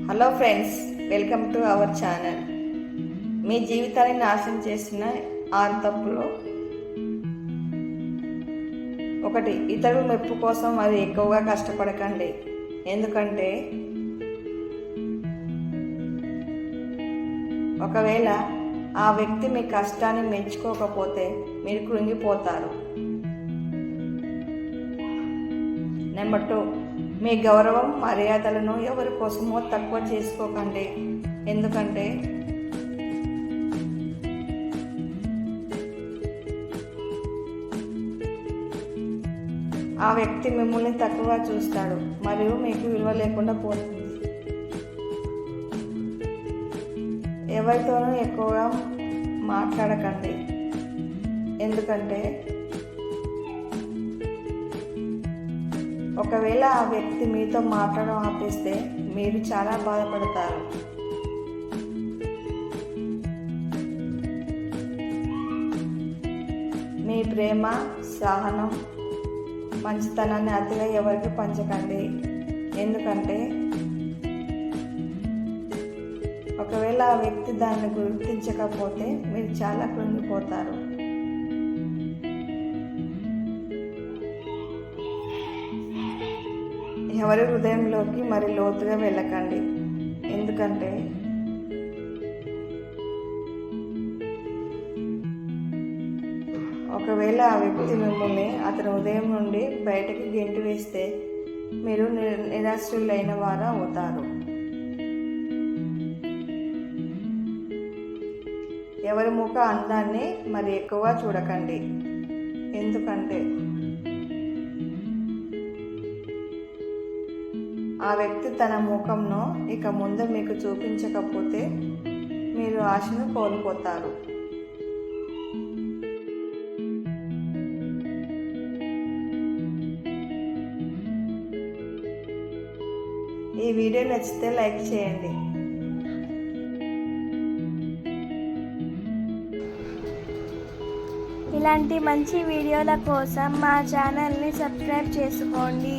Hello friends, welcome to our channel. మీ జీవితాన్ని నాశనం చేసిన 6 తప్పులు. 1. ఇతరుల మెప్పు కోసం మరి ఎక్కువగా కష్టపడకండి. ఎందుకంటే ఒకవేళ ఆ వ్యక్తి మీ కష్టాన్ని మెచ్చుకోకపోతే మీరు కృంగిపోతారు. నెంబర్ 2, మీ గౌరవం మర్యాదలను ఎవరి కోసమో తక్కువ చేసుకోకండి. ఎందుకంటే ఆ వ్యక్తి మిమ్మల్ని తక్కువ చూస్తాడు మరియు మీకు విలువ లేకుండా పోతుంది. ఎవరితోనూ ఎక్కువగా మాట్లాడకండి. ఎందుకంటే ఒకవేళ ఆ వ్యక్తి మీతో మాట్లాడడం ఆపేస్తే మీరు చాలా బాధపడతారు. మీ ప్రేమ, సహనం, మంచితనాన్ని అతిగా ఎవరికి పంచకండి. ఎందుకంటే ఒకవేళ ఆ వ్యక్తి దాన్ని గుర్తించకపోతే మీరు చాలా కృంగిపోతారు. ఎవరి హృదయంలోకి మరి లోతుగా వెళ్ళకండి. ఎందుకంటే ఒకవేళ ఆ వ్యక్తి మిమ్మల్ని అతని హృదయం నుండి బయటకు గెంటి వేస్తే మీరు నిరాశ్రయులైన వారు అవుతారు. ఎవరి ముఖ అందాన్ని మరి ఎక్కువ చూడకండి. ఎందుకంటే ఆ వ్యక్తి తన ముఖంను ఇక ముందు మీకు చూపించకపోతే మీరు ఆశను కోల్పోతారు. ఈ వీడియో నచ్చితే లైక్ చేయండి. ఇలాంటి మంచి వీడియోల కోసం మా ఛానల్ని సబ్స్క్రైబ్ చేసుకోండి.